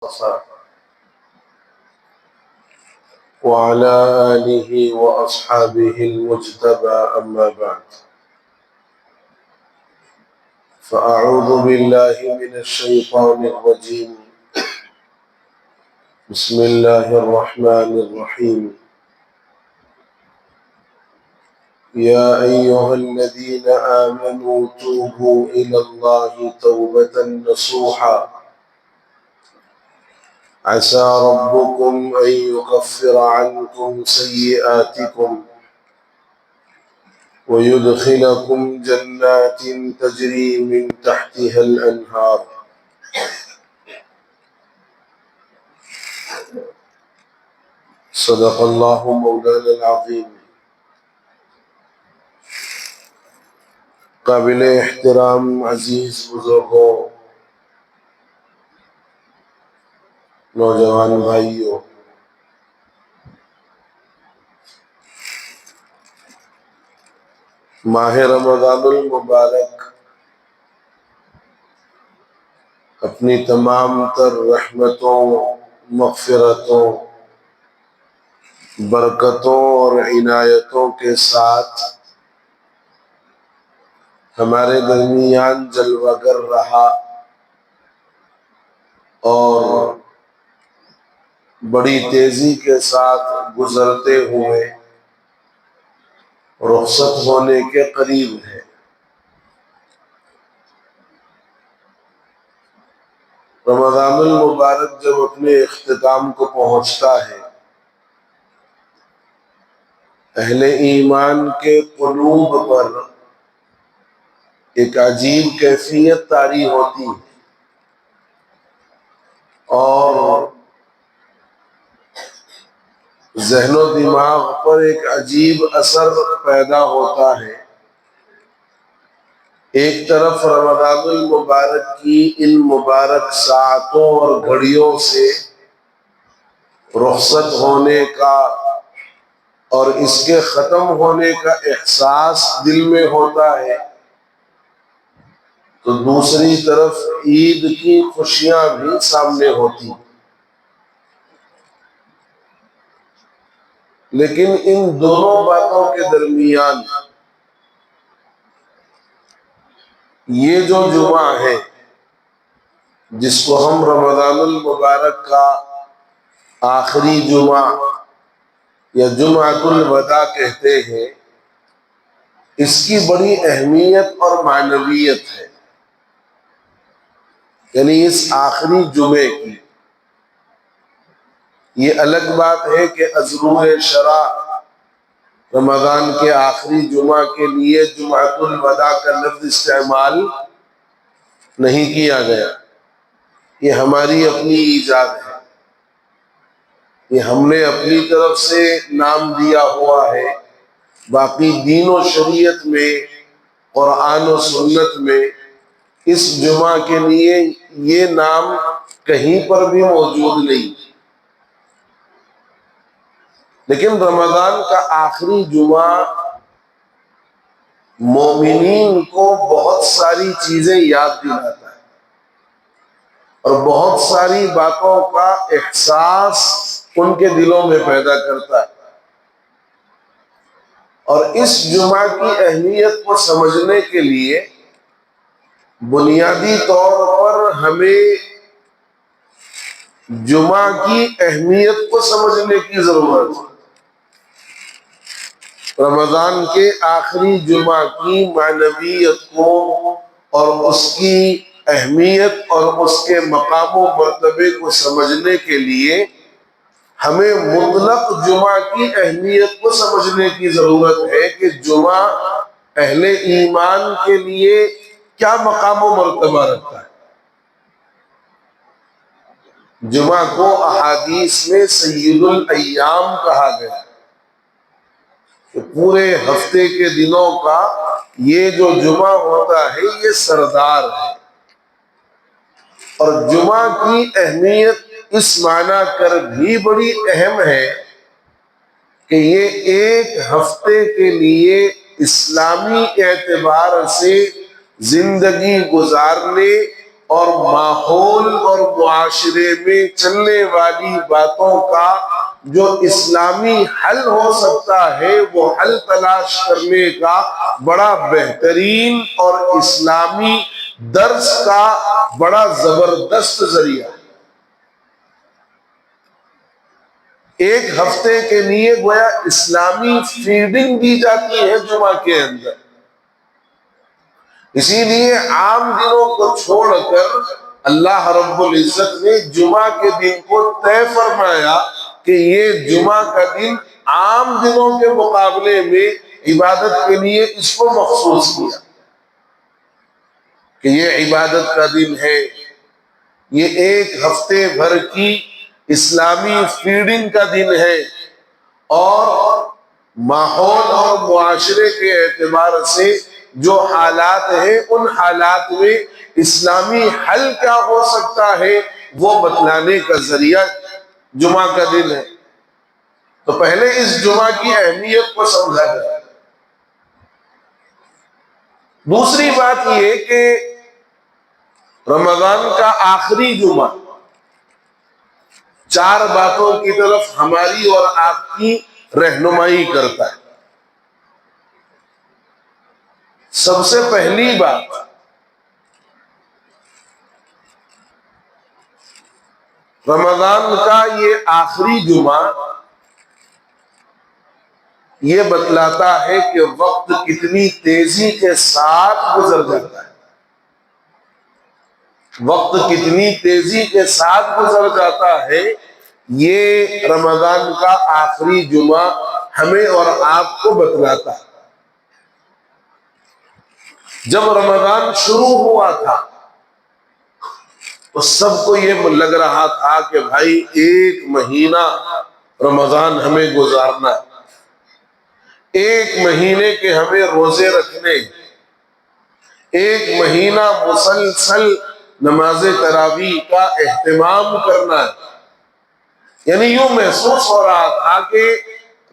المصطفى وعلى آله وأصحابه المجتبى أما بعد فأعوذ بالله من الشيطان الرجيم بسم الله الرحمن الرحيم يا أيها الذين آمنوا توبوا إلى الله توبة نصوحا عسى ربكم أن يكفر عنكم سيئاتكم ويدخلكم جنات تجري من تحتها الأنهار صدق الله مولانا العظيم. قابل احترام عزیز بزرگوں، نوجوان بھائیوں، ماہ رمضان المبارک اپنی تمام تر رحمتوں، مغفرتوں، برکتوں اور عنایتوں کے ساتھ ہمارے درمیان جلوہ گر رہا اور بڑی تیزی کے ساتھ گزرتے ہوئے رخصت ہونے کے قریب ہے۔ رمضان المبارک جب اپنے اختتام کو پہنچتا ہے، اہل ایمان کے قلوب پر ایک عجیب کیفیت طاری ہوتی ہے اور ذہن و دماغ پر ایک عجیب اثر پیدا ہوتا ہے۔ ایک طرف رمضان المبارک کی ان مبارک ساعتوں اور گھڑیوں سے رخصت ہونے کا اور اس کے ختم ہونے کا احساس دل میں ہوتا ہے، تو دوسری طرف عید کی خوشیاں بھی سامنے ہوتی ہیں۔ لیکن ان دونوں باتوں کے درمیان یہ جو جمعہ ہے جس کو ہم رمضان المبارک کا آخری جمعہ یا جمعۃ الوداع کہتے ہیں، اس کی بڑی اہمیت اور معنویت ہے۔ یعنی اس آخری جمعے کی یہ الگ بات ہے کہ ازروح شرع رمضان کے آخری جمعہ کے لیے جمعۃ الوداع کا لفظ استعمال نہیں کیا گیا، یہ ہماری اپنی ایجاد ہے، یہ ہم نے اپنی طرف سے نام دیا ہوا ہے۔ باقی دین و شریعت میں، قرآن و سنت میں اس جمعہ کے لیے یہ نام کہیں پر بھی موجود نہیں۔ لیکن رمضان کا آخری جمعہ مومنین کو بہت ساری چیزیں یاد دلاتا ہے اور بہت ساری باتوں کا احساس ان کے دلوں میں پیدا کرتا ہے۔ اور اس جمعہ کی اہمیت کو سمجھنے کے لیے بنیادی طور پر ہمیں جمعہ کی اہمیت کو سمجھنے کی ضرورت ہے۔ رمضان کے آخری جمعہ کی معنویت کو اور اس کی اہمیت اور اس کے مقام و مرتبے کو سمجھنے کے لیے ہمیں مطلق جمعہ کی اہمیت کو سمجھنے کی ضرورت ہے کہ جمعہ اہل ایمان کے لیے کیا مقام و مرتبہ رکھتا ہے۔ جمعہ کو احادیث میں سید الایام کہا گیا کہ پورے ہفتے کے دنوں کا یہ جو جمعہ ہوتا ہے یہ سردار ہے۔ اور جمعہ کی اہمیت اس معنی کر بھی بڑی اہم ہے کہ یہ ایک ہفتے کے لیے اسلامی اعتبار سے زندگی گزارنے اور ماحول اور معاشرے میں چلنے والی باتوں کا جو اسلامی حل ہو سکتا ہے وہ حل تلاش کرنے کا بڑا بہترین اور اسلامی درس کا بڑا زبردست ذریعہ. ایک ہفتے کے لیے گویا اسلامی فیڈنگ دی جاتی ہے جمعہ کے اندر. اسی لیے عام دنوں کو چھوڑ کر اللہ رب العزت نے جمعہ کے دن کو طے فرمایا کہ یہ جمعہ کا دن عام دنوں کے مقابلے میں عبادت کے لیے اس کو مخصوص کیا کہ یہ عبادت کا دن ہے. یہ ایک ہفتے بھر کی اسلامی فیڈنگ کا دن ہے اور ماحول اور معاشرے کے اعتبار سے جو حالات ہیں ان حالات میں اسلامی حل کیا ہو سکتا ہے وہ بتلانے کا ذریعہ جمعہ کا دن ہے. تو پہلے اس جمعہ کی اہمیت کو سمجھا جائے. دوسری بات یہ کہ رمضان کا آخری جمعہ 4 باتوں کی طرف ہماری اور آپ کی رہنمائی کرتا ہے. سب سے پہلی بات رمضان کا یہ آخری جمعہ یہ بتلاتا ہے کہ وقت کتنی تیزی کے ساتھ گزر جاتا ہے. وقت کتنی تیزی کے ساتھ گزر جاتا ہے یہ رمضان کا آخری جمعہ ہمیں اور آپ کو بتلاتا ہے. جب رمضان شروع ہوا تھا تو سب کو یہ لگ رہا تھا کہ بھائی 1 مہینہ رمضان ہمیں گزارنا ہے, 1 مہینے کے ہمیں روزے رکھنے, 1 مہینہ مسلسل نماز تراویح کا اہتمام کرنا ہے. یعنی یوں محسوس ہو رہا تھا کہ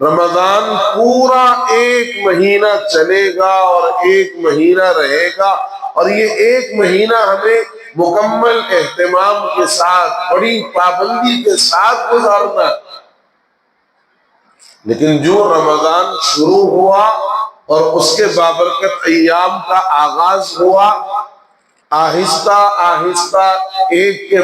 رمضان پورا 1 مہینہ چلے گا اور 1 مہینہ رہے گا اور یہ 1 مہینہ ہمیں مکمل اہتمام کے ساتھ بڑی پابندی کے ساتھ گزارنا. لیکن جو رمضان شروع ہوا اور اس کے بابرکت ایام کا آغاز ہوا, آہستہ آہستہ ایک کے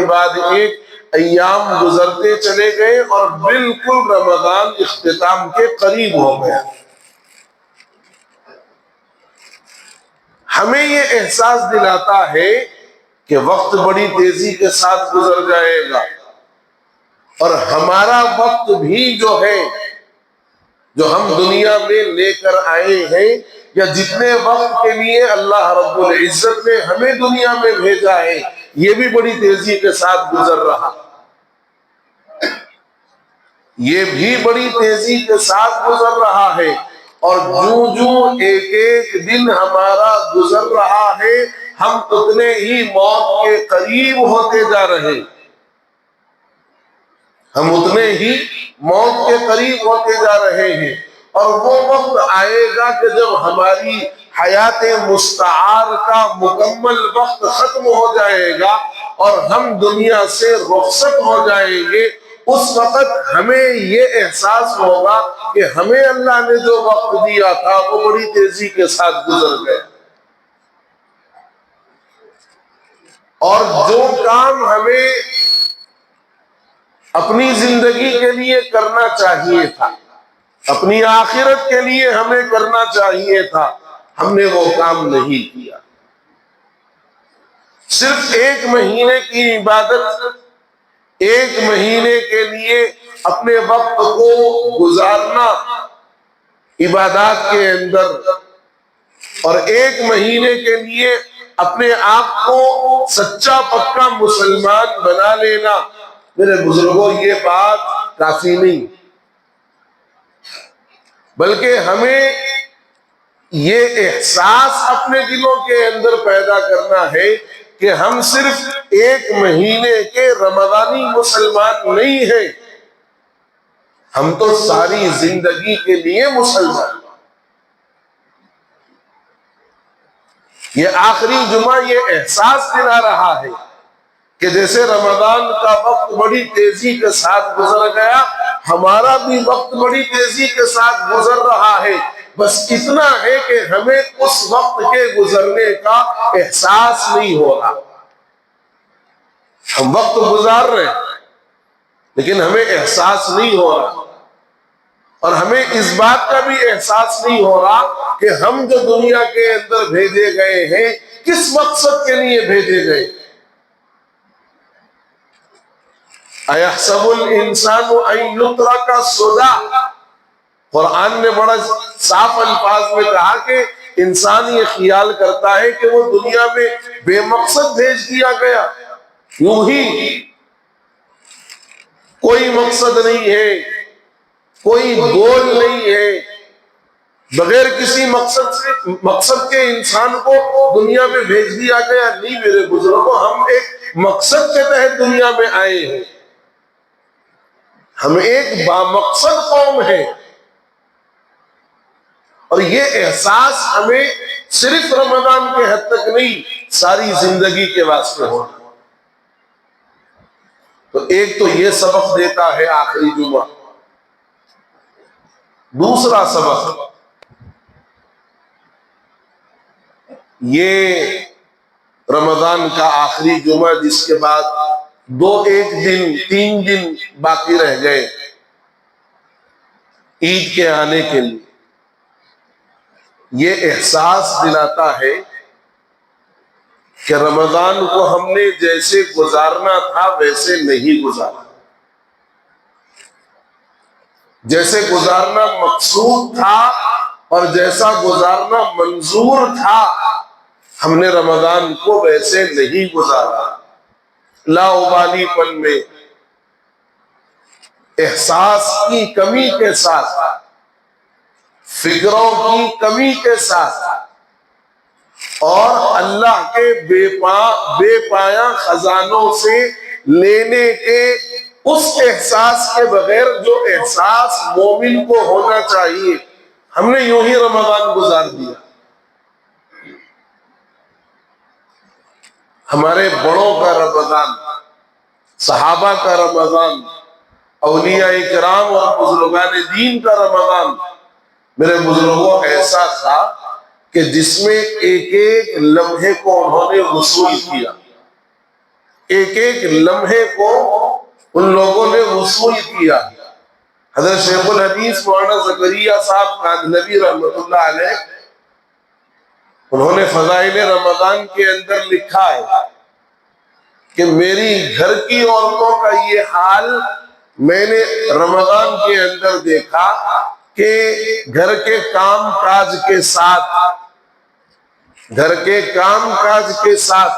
بعد ایک ایام گزرتے چلے گئے اور بالکل رمضان اختتام کے قریب ہو گیا. ہمیں یہ احساس دلاتا ہے کہ وقت بڑی تیزی کے ساتھ گزر جائے گا اور ہمارا وقت بھی جو ہے جو ہم دنیا میں لے کر آئے ہیں یا جتنے وقت کے لیے اللہ رب العزت نے ہمیں دنیا میں بھیجا ہے یہ بھی بڑی تیزی کے ساتھ گزر رہا. یہ بھی بڑی تیزی کے ساتھ گزر رہا ہے اور جو ایک دن ہمارا گزر رہا ہے ہم اتنے ہی موت کے قریب ہوتے جا رہے ہیں. ہم اتنے ہی موت کے قریب ہوتے جا رہے ہیں اور وہ وقت آئے گا کہ جب ہماری حیات مستعار کا مکمل وقت ختم ہو جائے گا اور ہم دنیا سے رخصت ہو جائیں گے. اس وقت ہمیں یہ احساس ہوگا کہ ہمیں اللہ نے جو وقت دیا تھا وہ بڑی تیزی کے ساتھ گزر گئے اور جو کام ہمیں اپنی زندگی کے لیے کرنا چاہیے تھا, اپنی آخرت کے لیے ہمیں کرنا چاہیے تھا, ہم نے وہ کام نہیں کیا. صرف 1 مہینے کی عبادت, 1 مہینے کے لیے اپنے وقت کو گزارنا عبادات کے اندر اور 1 مہینے کے لیے اپنے آپ کو سچا پکا مسلمان بنا لینا, میرے بزرگوں یہ بات کافی نہیں, بلکہ ہمیں یہ احساس اپنے دلوں کے اندر پیدا کرنا ہے کہ ہم صرف 1 مہینے کے رمضانی مسلمان نہیں ہیں, ہم تو ساری زندگی کے لیے مسلمان. یہ آخری جمعہ یہ احساس دلا رہا ہے کہ جیسے رمضان کا وقت بڑی تیزی کے ساتھ گزر گیا، ہمارا بھی وقت بڑی تیزی کے ساتھ گزر رہا ہے، بس اتنا ہے کہ ہمیں اس وقت کے گزرنے کا احساس نہیں ہو رہا۔ ہم وقت گزار رہے ہیں لیکن ہمیں احساس نہیں ہو رہا، اور ہمیں اس بات کا بھی احساس نہیں ہو رہا کہ ہم جو دنیا کے اندر بھیجے گئے ہیں کس مقصد کے لیے بھیجے گئے۔ اَيَحْسَبُ الْإِنسَانُ أَن يُتْرَكَ سُدًى، قرآن نے بڑا صاف الفاظ میں کہا کہ انسان یہ خیال کرتا ہے کہ وہ دنیا میں بے مقصد بھیج دیا گیا، یوں ہی کوئی مقصد نہیں ہے، کوئی گول نہیں ہے، بغیر کسی مقصد کے انسان کو دنیا میں بھیج دیا گیا نہیں۔ میرے بزرگوں، ہم ایک مقصد کے تحت دنیا میں آئے ہیں، ہم ایک بامقصد قوم ہیں، اور یہ احساس ہمیں صرف رمضان کے حد تک نہیں، ساری زندگی کے واسطے ہونا۔ تو ایک تو یہ سبق دیتا ہے آخری جمعہ۔ دوسرا سبق یہ رمضان کا آخری جمعہ جس کے بعد 3 دن باقی رہ گئے عید کے آنے کے لیے، یہ احساس دلاتا ہے کہ رمضان کو ہم نے جیسے گزارنا تھا ویسے نہیں گزارا، جیسے گزارنا مقصود تھا اور جیسا گزارنا منظور تھا ہم نے رمضان کو ویسے نہیں گزارا۔ لاابالی پن میں، احساس کی کمی کے ساتھ، فکروں کی کمی کے ساتھ، اور اللہ کے بے پایاں خزانوں سے لینے کے اس احساس کے بغیر جو احساس مومن کو ہونا چاہیے، ہم نے یوں ہی رمضان گزار دیا۔ ہمارے بڑوں کا رمضان، صحابہ کا رمضان، اولیاء کرام اور بزرگان دین کا رمضان، میرے بزرگوں ایسا تھا کہ جس میں ایک ایک لمحے کو انہوں نے وصول کیا، ایک ایک لمحے کو ان لوگوں نے وصول کیا۔ حضرت شیخ الحدیث مولانا زکریا صاحب کاندھلوی رحمۃ اللہ علیہ، انہوں نے فضائل رمضان کے اندر لکھا ہے کہ میری گھر کی عورتوں کا یہ حال میں نے رمضان کے اندر دیکھا کہ گھر کے کام کاج کے ساتھ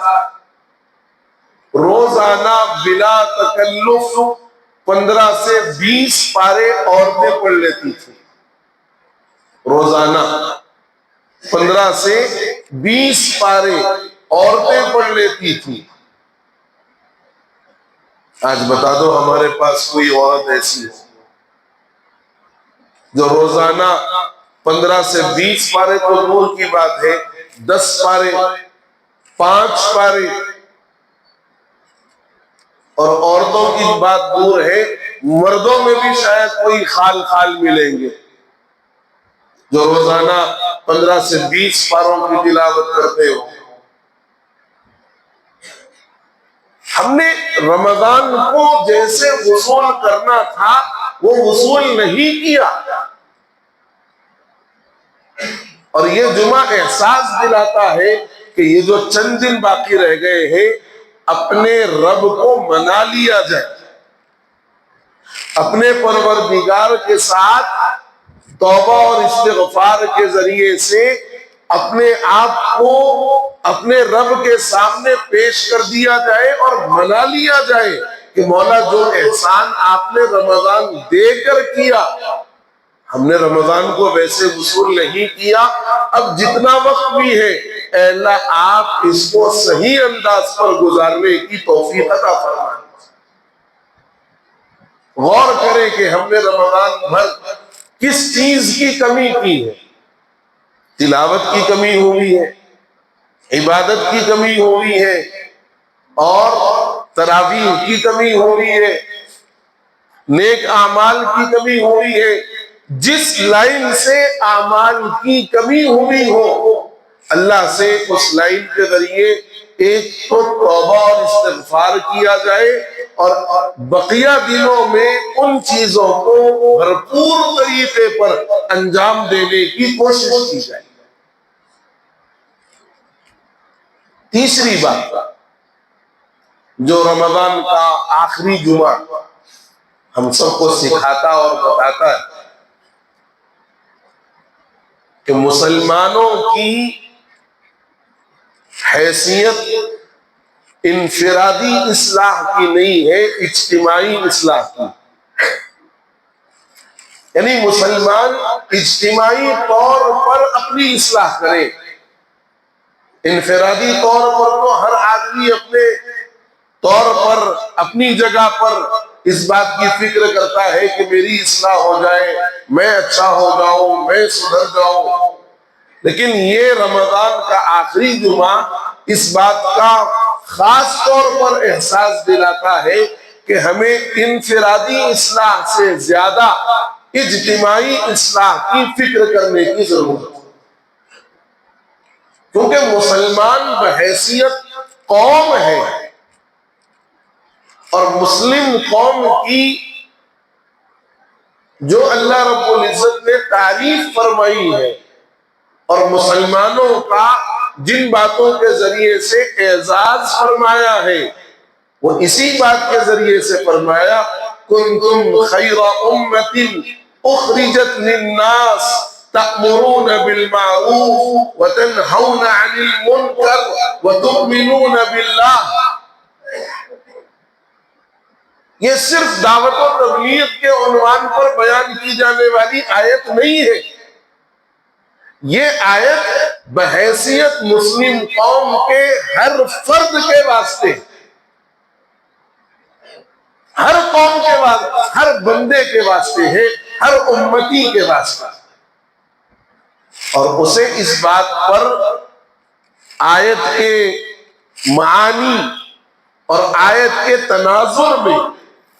روزانہ بلا تکلف 15 سے 20 پارے عورتیں پڑھ لیتی تھیں، روزانہ 15 سے 20 پارے عورتیں پڑھ لیتی تھیں۔ آج بتا دو ہمارے پاس کوئی عورت ایسی ہے جو روزانہ 15 سے 20 پارے تو دور کی بات ہے، 10 پارے، 5 پارے، اور عورتوں کی بات دور ہے، مردوں میں بھی شاید کوئی خال ملیں گے جو روزانہ 15 سے 20 پاروں کی تلاوت کرتے ہو۔ ہم نے رمضان کو جیسے وصول کرنا تھا وہ وصول نہیں کیا، اور یہ جمعہ احساس دلاتا ہے کہ یہ جو چند دن باقی رہ گئے ہیں اپنے رب کو منا لیا جائے، اپنے پروردگار کے ساتھ توبہ اور استغفار کے ذریعے سے اپنے آپ کو اپنے رب کے سامنے پیش کر دیا جائے اور منا لیا جائے کہ مولا جو احسان آپ نے رمضان دے کر کیا، ہم نے رمضان کو ویسے وصول نہیں کیا، اب جتنا وقت بھی ہے اے اللہ آپ اس کو صحیح انداز پر گزارنے کی توفیق عطا فرمائیں۔ غور کریں کہ ہم نے رمضان بھر کس چیز کی کمی کی ہے؟ تلاوت کی کمی ہوئی ہے، عبادت کی کمی ہو رہی ہے اور تراویح کی کمی ہو رہی ہے، نیک اعمال کی کمی ہو رہی ہے، جس لائن سے اعمال کی کمی ہوئی ہو اللہ سے اس لائن کے ذریعے ایک تو توبہ اور استغفار کیا جائے اور بقیہ دنوں میں ان چیزوں کو بھرپور طریقے پر انجام دینے کی کوشش کی جائے۔ تیسری بات جو رمضان کا آخری جمعہ ہم سب کو سکھاتا اور بتاتا ہے کہ مسلمانوں کی حیثیت انفرادی اصلاح کی نہیں ہے، اجتماعی اصلاح کی۔ یعنی مسلمان اجتماعی طور پر اپنی اصلاح کرے، انفرادی طور پر تو ہر آدمی اپنے طور پر اپنی جگہ پر اس بات کی فکر کرتا ہے کہ میری اصلاح ہو جائے، میں اچھا ہو جاؤں، میں سدھر جاؤں۔ لیکن یہ رمضان کا آخری جمعہ اس بات کا خاص طور پر احساس دلاتا ہے کہ ہمیں انفرادی اصلاح سے زیادہ اجتماعی اصلاح کی فکر کرنے کی ضرورت ہے، کیونکہ مسلمان بحیثیت قوم ہے اور مسلم قوم کی جو اللہ رب العزت نے تعریف فرمائی ہے اور مسلمانوں کا جن باتوں کے ذریعے سے اعزاز فرمایا ہے وہ اسی بات کے ذریعے سے فرمایا کنتم خیر امت اخرجت للناس تأمرون بالمعروف وتنہون عن المنکر وتؤمنون باللہ۔ یہ صرف دعوت و تبلیغ کے عنوان پر بیان کی جانے والی آیت نہیں ہے، یہ آیت بحیثیت مسلم قوم کے ہر فرد کے واسطے، ہر قوم کے واسطے، ہر بندے کے واسطے ہے، ہر امتی کے واسطے۔ اور اسے اس بات پر آیت کے معانی اور آیت کے تناظر میں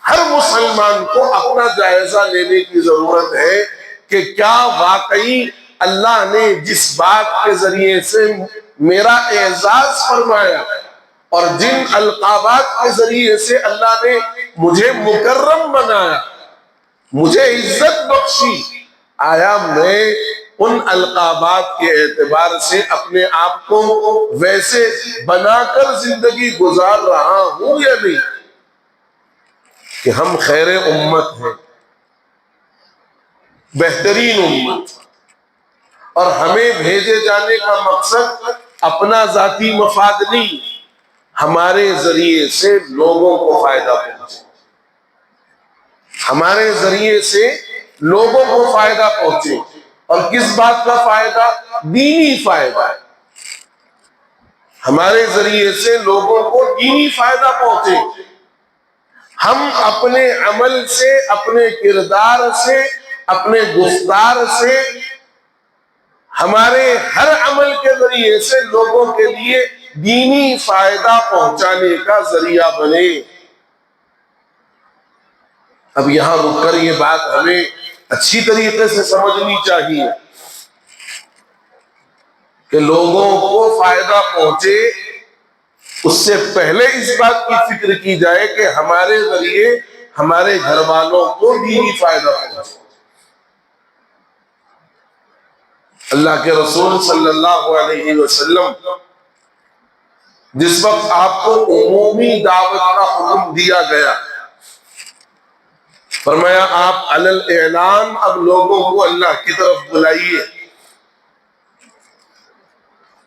ہر مسلمان کو اپنا جائزہ لینے کی ضرورت ہے کہ کیا واقعی اللہ نے جس بات کے ذریعے سے میرا اعزاز فرمایا اور جن القابات کے ذریعے سے اللہ نے مجھے مکرم بنایا، مجھے عزت بخشی، آیا میں ان القابات کے اعتبار سے اپنے آپ کو ویسے بنا کر زندگی گزار رہا ہوں یا نہیں کہ ہم خیر امت ہیں، بہترین امت، اور ہمیں بھیجے جانے کا مقصد اپنا ذاتی مفاد نہیں، ہمارے ذریعے سے لوگوں کو فائدہ پہنچے، ہمارے ذریعے سے لوگوں کو فائدہ پہنچے۔ اور کس بات کا فائدہ؟ دینی فائدہ، ہمارے ذریعے سے لوگوں کو دینی فائدہ پہنچے۔ ہم اپنے عمل سے، اپنے کردار سے، اپنے گفتار سے، ہمارے ہر عمل کے ذریعے سے لوگوں کے لیے دینی فائدہ پہنچانے کا ذریعہ بنے۔ اب یہاں رک کر یہ بات ہمیں اچھی طریقے سے سمجھنی چاہیے کہ لوگوں کو فائدہ پہنچے، اس سے پہلے اس بات کی فکر کی جائے کہ ہمارے ذریعے ہمارے گھر والوں کو دینی فائدہ پہنچے۔ اللہ کے رسول صلی اللہ علیہ وسلم جس وقت آپ کو عمومی دعوت کا حکم دیا گیا، فرمایا آپ علی الاعلان اب لوگوں کو اللہ کی طرف بلائیے،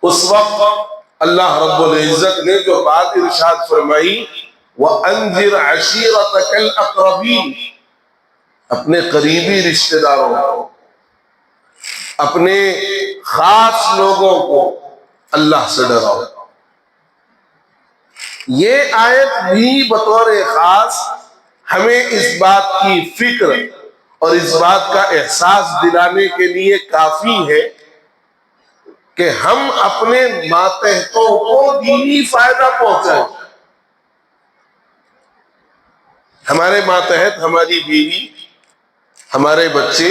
اس وقت اللہ رب العزت نے جو بات ارشاد فرمائی وَأَنذِرْ عَشِيرَتَكَ الْأَقْرَبِينَ، اپنے قریبی رشتہ داروں کو، اپنے خاص لوگوں کو اللہ سے ڈراؤ۔ یہ آیت بھی بطور خاص ہمیں اس بات کی فکر اور اس بات کا احساس دلانے کے لیے کافی ہے کہ ہم اپنے ماتحتوں کو دینی فائدہ پہنچائیں. ہمارے ماتحت ہماری بیوی، ہمارے بچے،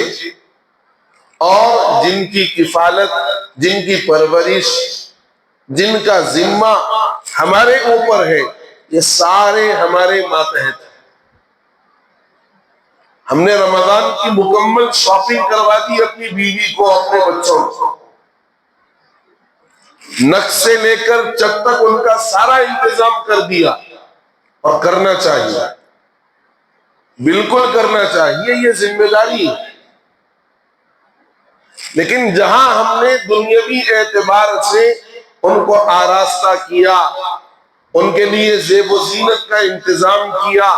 اور جن کی کفالت، جن کی پرورش، جن کا ذمہ ہمارے اوپر ہے، یہ سارے ہمارے ماتحت ہیں. ہم نے رمضان کی مکمل شاپنگ کروا دی اپنی بیوی کو، اپنے بچوں کو، نک سے لے کر چک تک ان کا سارا انتظام کر دیا. اور کرنا چاہیے، بالکل کرنا چاہیے، یہ ذمہ داری ہے. لیکن جہاں ہم نے دنیاوی اعتبار سے ان کو آراستہ کیا، ان کے لیے زیب و زینت کا انتظام کیا،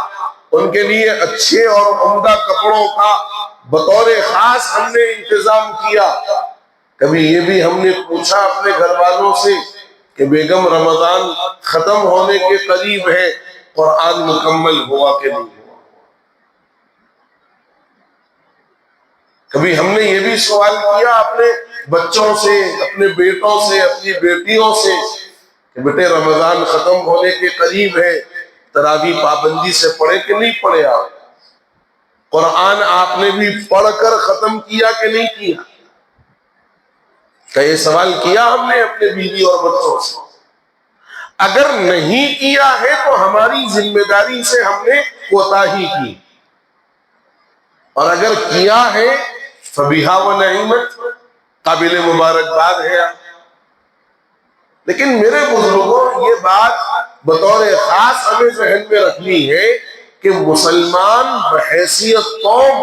ان کے لیے اچھے اور عمدہ کپڑوں کا بطور خاص ہم نے انتظام کیا، کبھی یہ بھی ہم نے پوچھا اپنے گھر والوں سے کہ بیگم رمضان ختم ہونے کے قریب ہے، قرآن مکمل ہوا کہ نہیں ہوا؟ کبھی ہم نے یہ بھی سوال کیا اپنے بچوں سے، اپنے بیٹوں سے، اپنی بیٹیوں سے کہ بیٹے رمضان ختم ہونے کے قریب ہے، تراویح پابندی سے پڑھے کہ نہیں پڑھے؟ آپ قرآن آپ نے بھی پڑھ کر ختم کیا کہ نہیں کیا؟ کہ یہ سوال کیا ہم نے اپنے بیوی اور بچوں سے؟ اگر نہیں کیا ہے تو ہماری ذمہ داری سے ہم نے کوتاہی کی، اور اگر کیا ہے فبیہا و نعمت، قابل مبارکباد ہے. لیکن میرے بزرگوں، یہ بات بطور خاص ہمیں ذہن میں رکھنی ہے کہ مسلمان بحیثیت قوم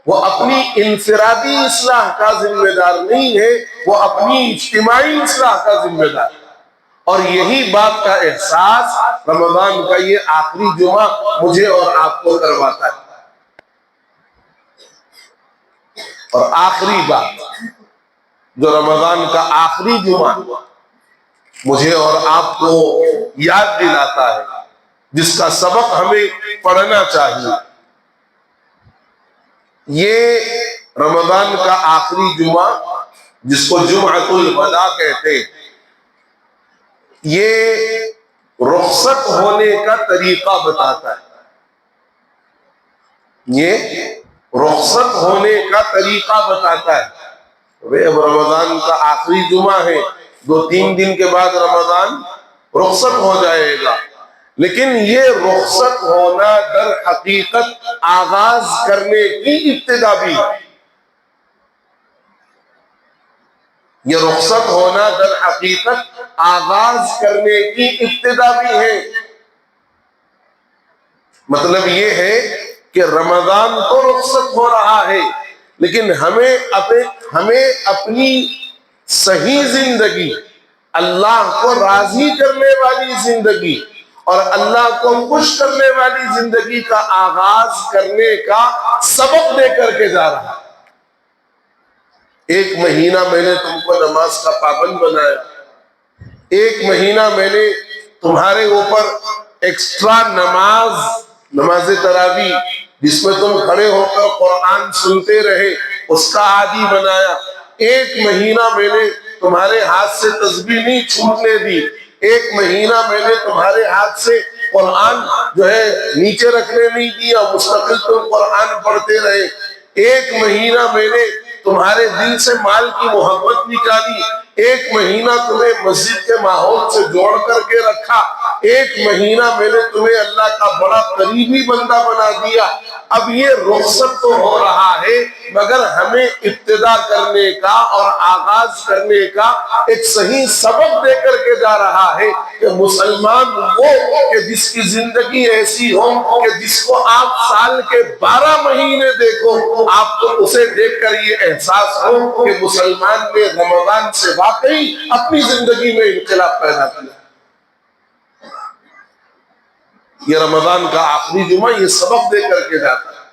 وہ اپنی انفرادی اصلاح کا ذمہ دار نہیں ہے، وہ اپنی اجتماعی اصلاح کا ذمہ دار ہے. اور یہی بات کا احساس رمضان کا یہ آخری جمعہ مجھے اور آپ کو کرواتا ہے. اور آخری بات جو رمضان کا آخری جمعہ مجھے اور آپ کو یاد دلاتا ہے، جس کا سبق ہمیں پڑھنا چاہیے، یہ رمضان کا آخری جمعہ جس کو جمعۃ الوداع کہتے ہیں، یہ رخصت ہونے کا طریقہ بتاتا ہے. یہ رخصت ہونے کا طریقہ بتاتا ہے. اب رمضان کا آخری جمعہ ہے، 2-3 دن کے بعد رمضان رخصت ہو جائے گا، لیکن یہ رخصت ہونا در حقیقت آغاز کرنے کی ابتدا بھی ہے. یہ رخصت ہونا در حقیقت آغاز کرنے کی ابتدا بھی ہے. مطلب یہ ہے کہ رمضان تو رخصت ہو رہا ہے، لیکن ہمیں اپنی صحیح زندگی، اللہ کو راضی کرنے والی زندگی اور اللہ کو خوش کرنے والی زندگی کا آغاز کرنے کا سبق دے کر کے جا رہا ہے. 1 مہینہ میں نے تم کو نماز کا پابند بنایا، 1 مہینہ میں نے تمہارے اوپر ایکسٹرا نماز تراویح جس میں تم کھڑے ہو کر قرآن سنتے رہے اس کا عادی بنایا. 1 مہینہ میں نے تمہارے ہاتھ سے تسبیح نہیں چھوٹنے دی، 1 مہینہ میں نے تمہارے ہاتھ سے قرآن جو ہے نیچے رکھنے نہیں دیا، مستقل تم قرآن پڑھتے رہے. 1 مہینہ میں نے تمہارے دل سے مال کی محبت نکالی، 1 مہینہ تمہیں مسجد کے ماحول سے جوڑ کر کے رکھا، 1 مہینہ میں نے تمہیں اللہ کا بڑا قریبی بندہ بنا دیا. اب یہ رخصت تو ہو رہا ہے، مگر ہمیں ابتدا کرنے کا اور آغاز کرنے کا ایک صحیح سبق دے کر کے جا رہا ہے کہ مسلمان وہ کہ جس کی زندگی ایسی ہو کہ جس کو آپ سال کے 12 مہینے دیکھو، آپ کو اسے دیکھ کر یہ احساس ہو کہ مسلمان نے رمضان سے واقعی اپنی زندگی میں انقلاب پیدا کیا. یہ رمضان کا آخری جمعہ یہ سبق دے کر کے جاتا ہے.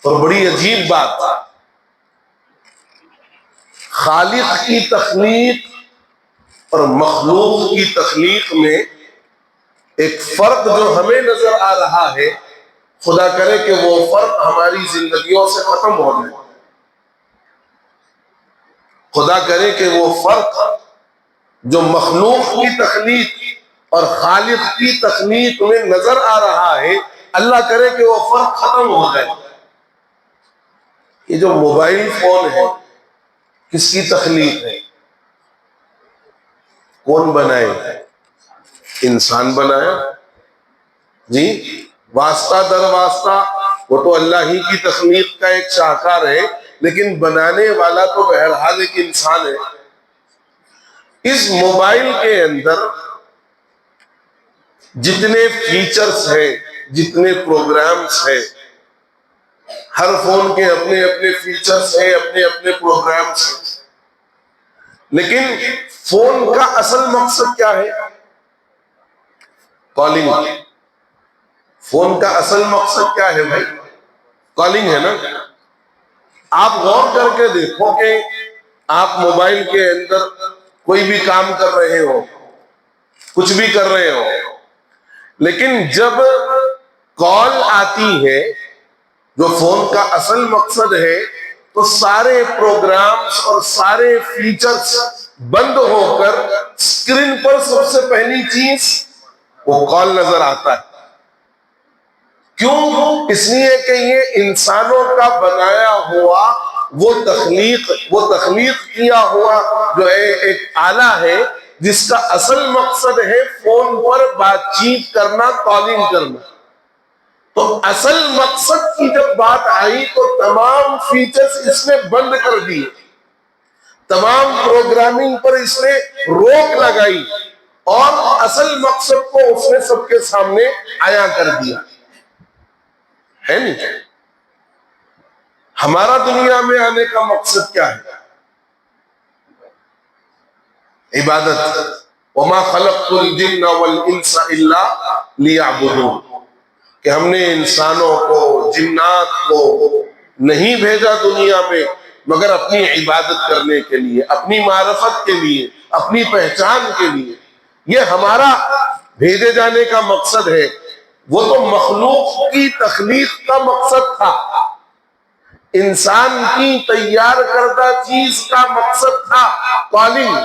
اور بڑی عجیب بات، خالق کی تخلیق اور مخلوق کی تخلیق میں ایک فرق جو ہمیں نظر آ رہا ہے، خدا کرے کہ وہ فرق ہماری زندگیوں سے ختم ہو جائے. خدا کرے کہ وہ فرق جو مخلوق کی تخلیق اور خالق کی تخلیق میں نظر آ رہا ہے، اللہ کرے کہ وہ فرق ختم ہو جائے۔ یہ جو موبائل فون ہے کس کی تخلیق ہے؟ کون بنائے؟ انسان بنایا جی، واسطہ در واسطہ وہ تو اللہ ہی کی تخلیق کا ایک شاہکار ہے، لیکن بنانے والا تو بہرحال ایک انسان ہے۔ اس موبائل کے اندر جتنے فیچرز ہیں، جتنے پروگرامز ہیں، ہر فون کے اپنے اپنے فیچرز ہیں، اپنے اپنے پروگرامز ہیں، لیکن فون کا اصل مقصد کیا ہے؟ کالنگ۔ فون کا اصل مقصد کیا ہے بھائی؟ کالنگ ہے نا۔ آپ غور کر کے دیکھو کہ آپ موبائل کے اندر کوئی بھی کام کر رہے ہو، کچھ بھی کر رہے ہو، لیکن جب کال آتی ہے جو فون کا اصل مقصد ہے، تو سارے پروگرامز اور سارے فیچرز بند ہو کر اسکرین پر سب سے پہلی چیز وہ کال نظر آتا ہے۔ کیوں؟ اس لیے کہ یہ انسانوں کا بنایا ہوا وہ تخلیق کیا ہوا جو ہے ایک آلہ ہے، جس کا اصل مقصد ہے فون پر بات چیت کرنا، کالنگ کرنا۔ تو اصل مقصد کی جب بات آئی تو تمام فیچرز اس نے بند کر دیے، تمام پروگرامنگ پر اس نے روک لگائی، اور اصل مقصد کو اس نے سب کے سامنے عیاں کر دیا ہے نہیں؟ ہمارا دنیا میں آنے کا مقصد کیا ہے؟ عبادت۔ وَمَا خَلَقْتُ الْجِنَّ وَالْإِنسَ إِلَّا لِيَعْبُدُونَ، کہ ہم نے انسانوں کو، جنات کو نہیں بھیجا دنیا میں مگر اپنی عبادت کرنے کے لیے، اپنی معرفت کے لیے، اپنی پہچان کے لیے۔ یہ ہمارا بھیجے جانے کا مقصد ہے۔ وہ تو مخلوق کی تخلیق کا مقصد تھا، انسان کی تیار کردہ چیز کا مقصد تھا کالنگ،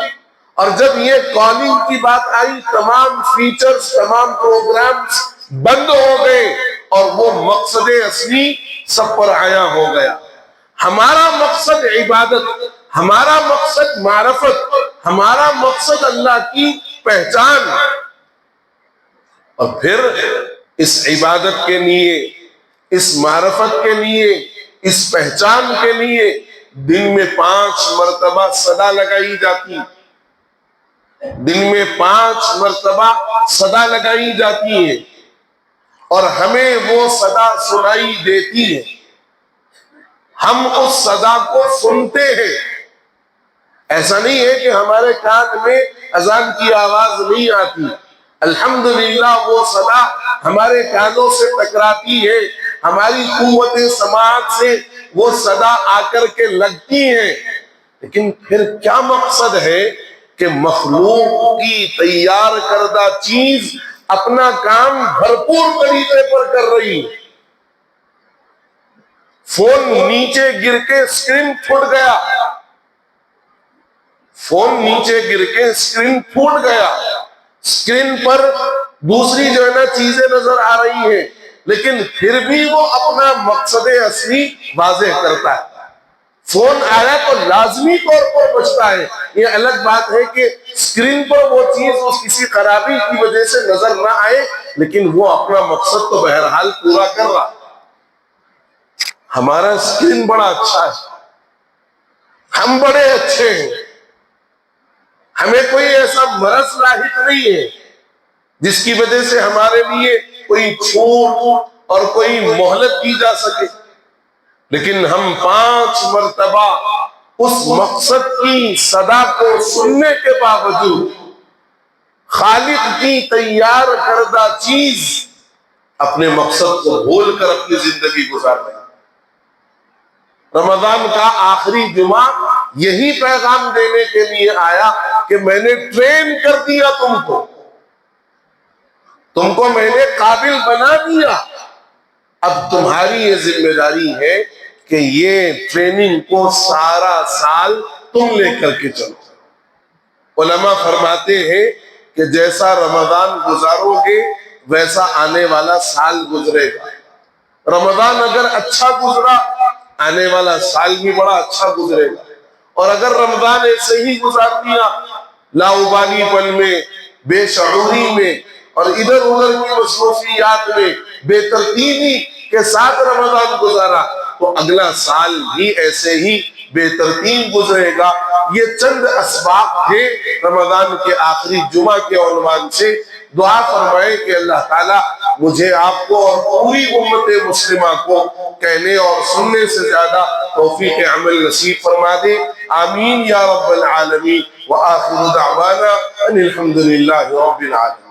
اور جب یہ کالنگ کی بات آئی تمام فیچرز، تمام پروگرامز بند ہو گئے، اور وہ مقصد اصلی سب پر عیاں ہو گیا۔ ہمارا مقصد عبادت، ہمارا مقصد معرفت، ہمارا مقصد اللہ کی پہچان، اور پھر اس عبادت کے لیے، اس معرفت کے لیے، اس پہچان کے لیے دن میں 5 مرتبہ صدا لگائی جاتی، دن میں 5 مرتبہ صدا لگائی جاتی ہے، اور ہمیں وہ صدا سنائی دیتی ہے، ہم اس صدا کو سنتے ہیں۔ ایسا نہیں ہے کہ ہمارے کان میں اذان کی آواز نہیں آتی، الحمدللہ وہ صدا ہمارے کانوں سے ٹکراتی ہے، ہماری قوت سماعت سے وہ صدا آ کر کے لگتی ہے۔ لیکن پھر کیا مقصد ہے کہ مخلوق کی تیار کردہ چیز اپنا کام بھرپور طریقے پر کر رہی ہے۔ فون نیچے گر کے اسکرین پھٹ گیا، فون نیچے گر کے اسکرین پھوٹ گیا، اسکرین پر دوسری جو ہے نا چیزیں نظر آ رہی ہیں، لیکن پھر بھی وہ اپنا مقصد اصلی واضح کرتا ہے۔ فون آیا تو لازمی طور پر بچتا ہے، یہ الگ بات ہے کہ اسکرین پر وہ چیز اس کسی خرابی کی وجہ سے نظر نہ آئے، لیکن وہ اپنا مقصد تو بہرحال پورا کر رہا۔ ہمارا اسکرین بڑا اچھا ہے، ہم بڑے اچھے ہیں، ہمیں کوئی ایسا مرض لاحق نہیں ہے جس کی وجہ سے ہمارے لیے کوئی چھوٹ اور کوئی مہلت دی جا سکے، لیکن ہم 5 مرتبہ اس مقصد کی صدا کو سننے کے باوجود خالق کی تیار کردہ چیز اپنے مقصد کو بھول کر اپنی زندگی گزارتے ہیں۔ رمضان کا آخری جمعہ یہی پیغام دینے کے لیے آیا کہ میں نے ٹرین کر دیا تم کو میں نے قابل بنا دیا، اب تمہاری یہ ذمہ داری ہے کہ یہ ٹریننگ کو سارا سال تم لے کر کے چلو۔ علماء فرماتے ہیں کہ جیسا رمضان گزارو گے ویسا آنے والا سال گزرے گا۔ رمضان اگر اچھا گزرا آنے والا سال بھی بڑا اچھا گزرے گا، اور اگر رمضان ایسے ہی گزار دیا لاؤبالی پن میں، بے شعوری میں، اور ادھر ادھر کی مصروفیات میں بے ترتیبی کے ساتھ رمضان گزارا تو اگلا سال بھی ایسے ہی بے ترتیب گزرے گا۔ یہ چند اسباب تھے رمضان کے آخری جمعہ کے عنوان سے۔ دعا فرمائیں کہ اللہ تعالیٰ مجھے، آپ کو اور پوری امت مسلمہ کو کہنے اور سننے سے زیادہ توفیق عمل نصیب فرما دے۔ آمین یا رب العالمین۔ وآخر دعوانا ان الحمدللہ رب العالمین۔